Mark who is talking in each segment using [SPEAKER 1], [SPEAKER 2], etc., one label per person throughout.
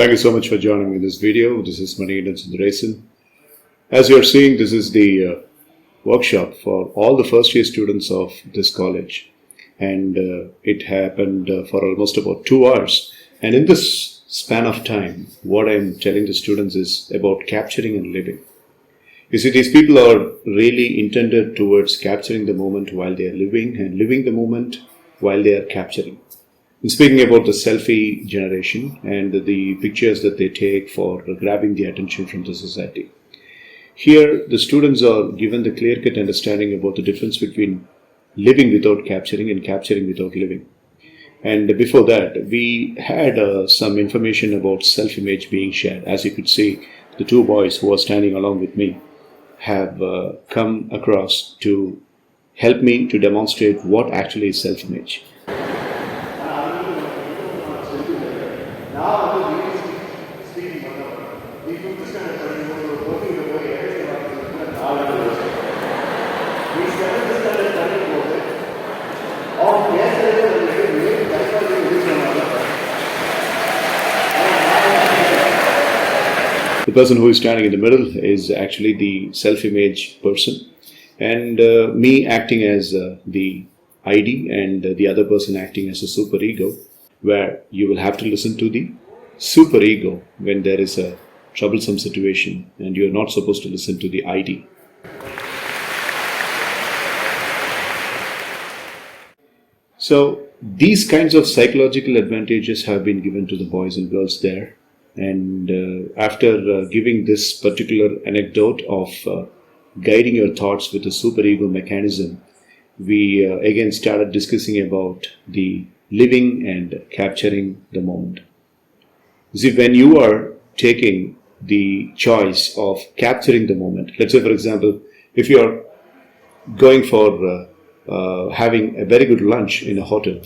[SPEAKER 1] Thank you so much for joining me in this video. This is Manikandan Sundaresan. As you are seeing, this is the workshop for all the first year students of this college. And it happened for almost about 2 hours. And in this span of time, what I'm telling the students is about capturing and living. You see, these people are really intended towards capturing the moment while they are living and living the moment while they are capturing. And speaking about the selfie generation and the pictures that they take for grabbing the attention from the society. Here, the students are given the clear-cut understanding about the difference between living without capturing and capturing without living. And before that, we had some information about self-image being shared. As you could see, the two boys who are standing along with me have come across to help me to demonstrate what actually is self-image. The person who is standing in the middle is actually the self-image person, and me acting as the ID and the other person acting as a superego, where you will have to listen to the superego when there is a troublesome situation and you are not supposed to listen to the ID. So these kinds of psychological advantages have been given to the boys and girls there. And after giving this particular anecdote of guiding your thoughts with a superego mechanism, we again started discussing about the living and capturing the moment. See, when you are taking the choice of capturing the moment, let's say for example, if you are going for having a very good lunch in a hotel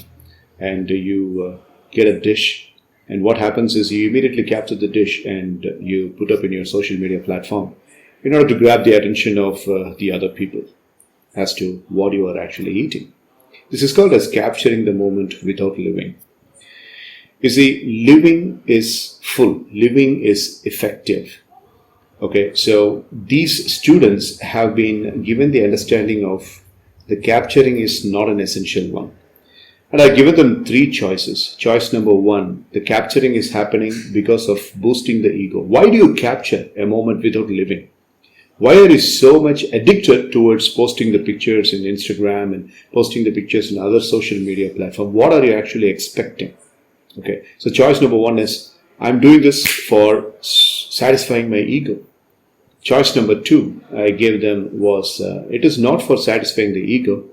[SPEAKER 1] and you get a dish, and what happens is you immediately capture the dish and you put up in your social media platform in order to grab the attention of the other people as to what you are actually eating. This is called as capturing the moment without living. You see, living is full, living is effective. Okay, so these students have been given the understanding of the capturing is not an essential one. And I've given them 3 choices. Choice number 1, the capturing is happening because of boosting the ego. Why do you capture a moment without living? Why are you so much addicted towards posting the pictures in Instagram and posting the pictures in other social media platforms? What are you actually expecting? Okay, so choice number 1 is, I'm doing this for satisfying my ego. Choice number 2 I gave them was, it is not for satisfying the ego.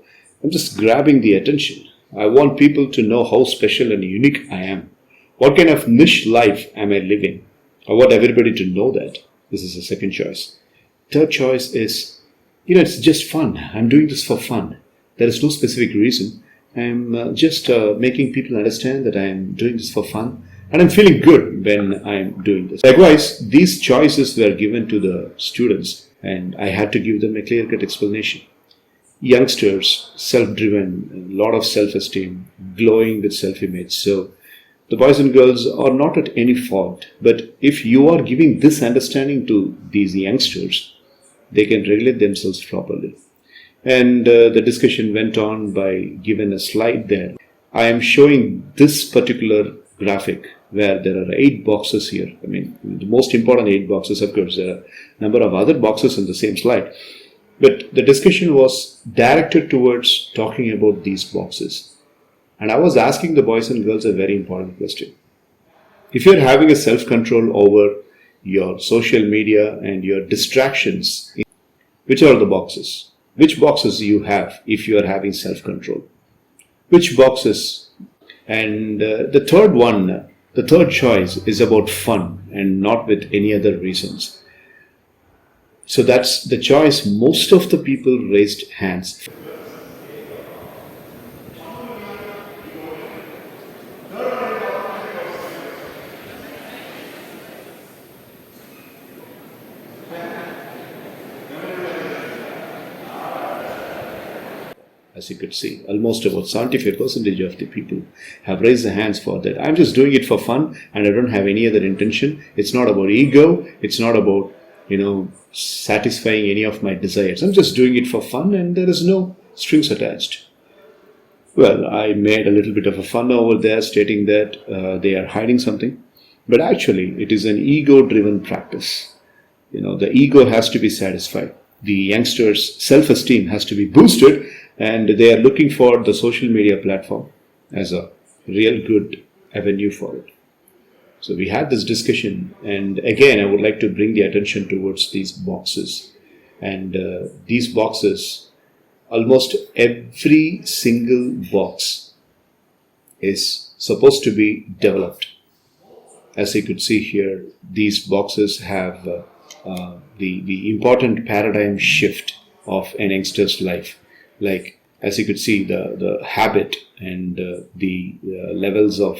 [SPEAKER 1] I'm just grabbing the attention. I want people to know how special and unique I am. What kind of niche life am I living? I want everybody to know that. This is the second choice. Third choice is, it's just fun. I'm doing this for fun. There is no specific reason. I'm just making people understand that I'm doing this for fun. And I'm feeling good when I'm doing this. Likewise, these choices were given to the students and I had to give them a clear-cut explanation. Youngsters, self-driven, a lot of self-esteem, glowing with self-image. So the boys and girls are not at any fault. But if you are giving this understanding to these youngsters, they can regulate themselves properly. And the discussion went on by giving a slide there. I am showing this particular graphic where there are 8 boxes here. I mean, the most important 8 boxes, of course, there are a number of other boxes in the same slide. But the discussion was directed towards talking about these boxes. And I was asking the boys and girls a very important question. If you're having a self-control over your social media and your distractions, which are the boxes? Which boxes you have if you are having self-control? Which boxes? And the third one, the third choice is about fun and not with any other reasons. So that's the choice most of the people raised hands. as you could see. Almost about 75% of the people have raised their hands for that. I'm just doing it for fun and I don't have any other intention. It's not about ego. It's not about, satisfying any of my desires. I'm just doing it for fun and there is no strings attached. Well, I made a little bit of a fun over there stating that they are hiding something. But actually, it is an ego-driven practice. The ego has to be satisfied. The youngsters' self-esteem has to be boosted, and they are looking for the social media platform as a real good avenue for it. So we had this discussion, and again, I would like to bring the attention towards these boxes. And these boxes, almost every single box is supposed to be developed. As you could see here, these boxes have the important paradigm shift of an youngster's life. Like, as you could see, the habit and the levels of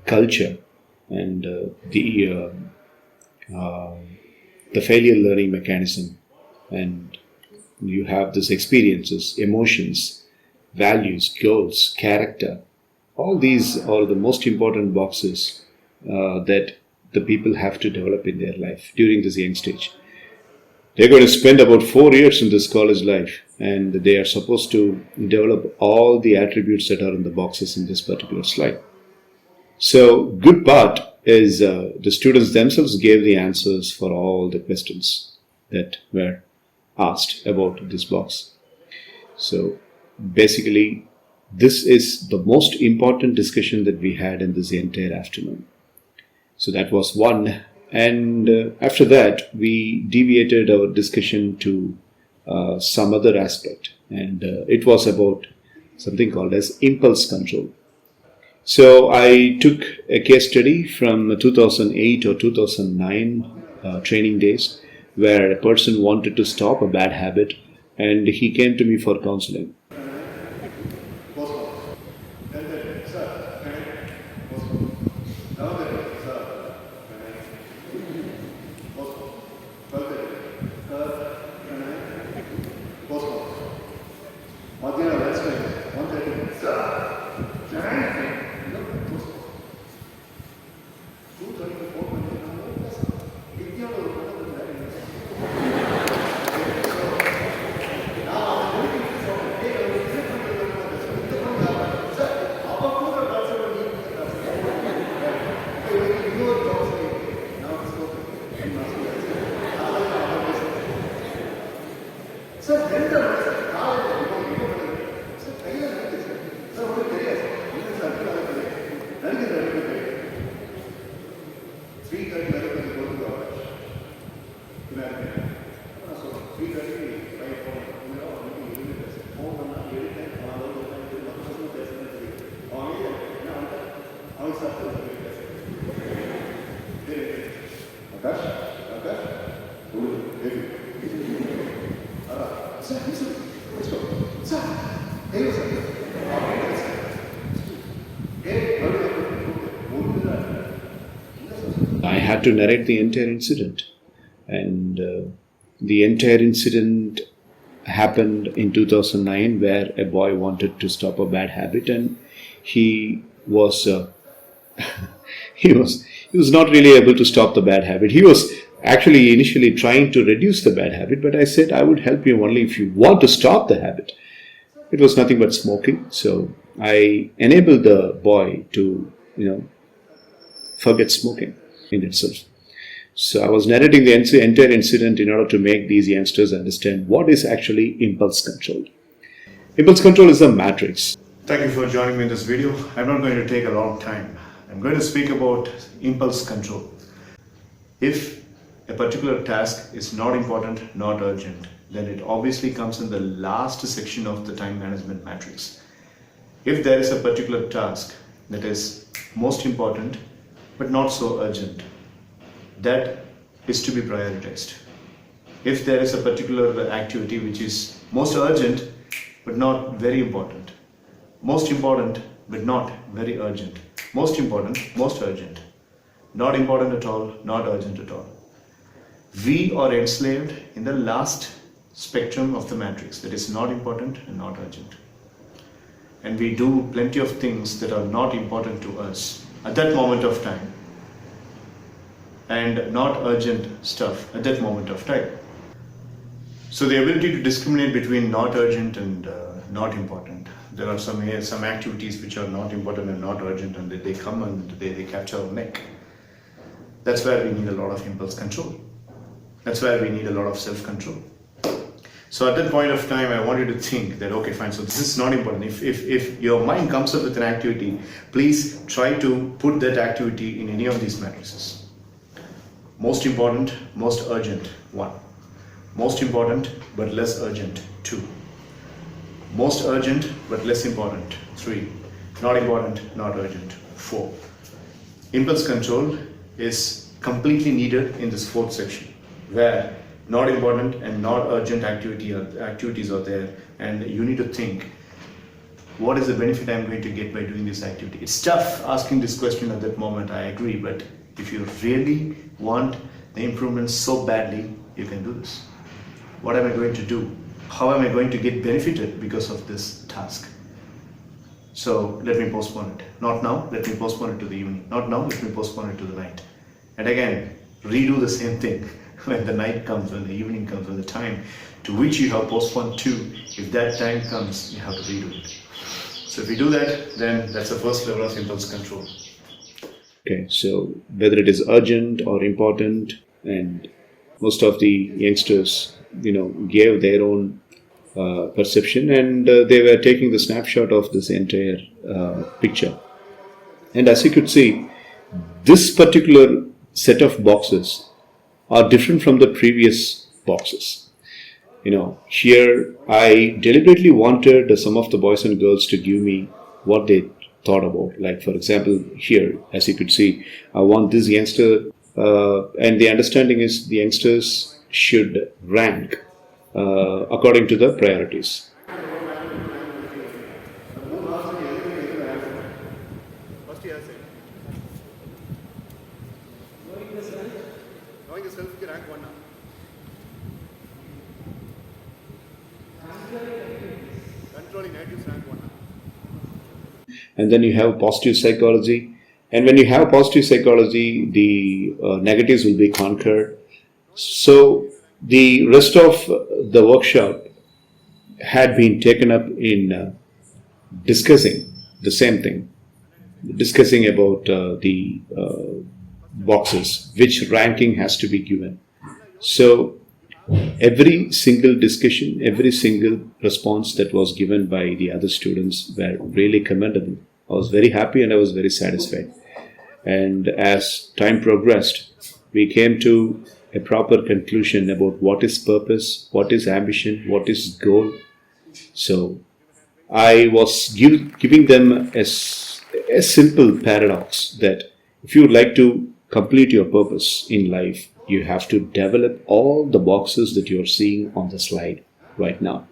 [SPEAKER 1] culture and the failure learning mechanism. And you have these experiences, emotions, values, goals, character. All these are the most important boxes that the people have to develop in their life during this young stage. They're going to spend about 4 years in this college life, and they are supposed to develop all the attributes that are in the boxes in this particular slide. So, good part is the students themselves gave the answers for all the questions that were asked about this box. So, basically, this is the most important discussion that we had in this entire afternoon. So that was one. And after that, we deviated our discussion to some other aspect. And it was about something called as impulse control. So I took a case study from 2008 or 2009 training days where a person wanted to stop a bad habit and he came to me for counseling. I had to narrate the entire incident, and the entire incident happened in 2009 where a boy wanted to stop a bad habit and he was he was not really able to stop the bad habit. He was actually initially trying to reduce the bad habit, but I said I would help you only if you want to stop the habit. It was nothing but smoking, so I enabled the boy to forget smoking in itself. So I was narrating the entire incident in order to make these youngsters understand what is actually impulse control. Impulse control is a matrix.
[SPEAKER 2] Thank you for joining me in this video. I'm not going to take a long time. I'm going to speak about impulse control. If a particular task is not important, not urgent, then it obviously comes in the last section of the time management matrix. If there is a particular task that is most important but not so urgent, that is to be prioritized. If there is a particular activity which is most urgent but not very important, most important but not very urgent, most important, most urgent, not important at all, not urgent at all, we are enslaved in the last spectrum of the matrix, that is not important and not urgent. and we do plenty of things that are not important to us at that moment of time and not urgent stuff at that moment of time. So the ability to discriminate between not urgent and not important. There are some activities which are not important and not urgent, and they come and they capture our neck. That's where we need a lot of impulse control. That's where we need a lot of self-control. So at that point of time, I want you to think that, okay, fine, so this is not important. If your mind comes up with an activity, please try to put that activity in any of these matrices. Most important, most urgent, 1. Most important but less urgent, 2. Most urgent but less important, 3. Not important, not urgent, 4. Impulse control is completely needed in this 4th section, where not important and not urgent activities are there, and you need to think, what is the benefit I'm going to get by doing this activity? It's tough asking this question at that moment, I agree, but if you really want the improvement so badly, you can do this. What am I going to do? How am I going to get benefited because of this task? So let me postpone it. Not now, let me postpone it to the evening. Not now, let me postpone it to the night. And again, redo the same thing when the night comes, when the evening comes, when the time to which you have postponed to, if that time comes, you have to redo it. So if you do that, then that's the first level of impulse control.
[SPEAKER 1] Okay, so whether it is urgent or important, and most of the youngsters, gave their own perception, and they were taking the snapshot of this entire picture. And as you could see, this particular set of boxes are different from the previous boxes. Here I deliberately wanted some of the boys and girls to give me what they thought about. Like, for example, here, as you could see, I want this youngster, and the understanding is the youngsters should rank according to the priorities. And then you have positive psychology. And when you have positive psychology, the negatives will be conquered. So the rest of the workshop had been taken up in discussing the same thing, discussing about the boxes, which ranking has to be given. So every single discussion, every single response that was given by the other students were really commendable. I was very happy and I was very satisfied. And as time progressed, we came to a proper conclusion about what is purpose, what is ambition, what is goal. So I was giving them a simple paradox that if you would like to complete your purpose in life, you have to develop all the boxes that you're seeing on the slide right now.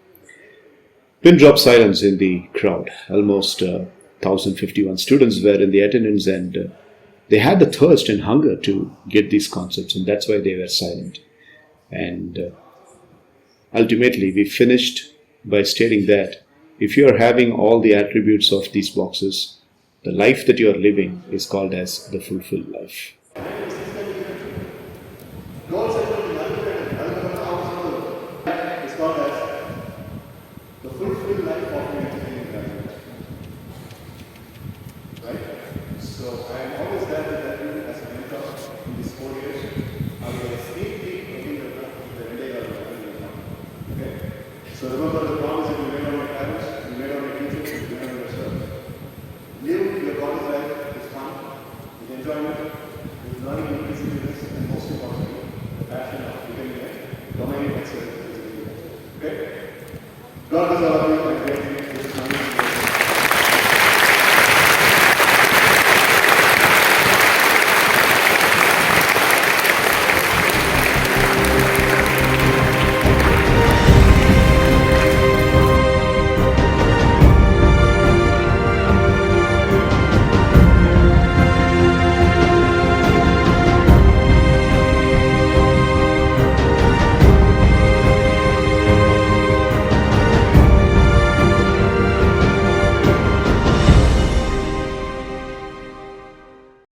[SPEAKER 1] Pin drop silence in the crowd. Almost 1,051 students were in the attendance, and they had the thirst and hunger to get these concepts, and that's why they were silent. And ultimately, we finished by stating that if you are having all the attributes of these boxes, the life that you are living is called as the fulfilled life.
[SPEAKER 2] So remember the promise that you made on your parents, you made on your teachers, you made on yourself. Live your college life with fun, with enjoyment, with learning increasing this, and most importantly, the passion of becoming a domain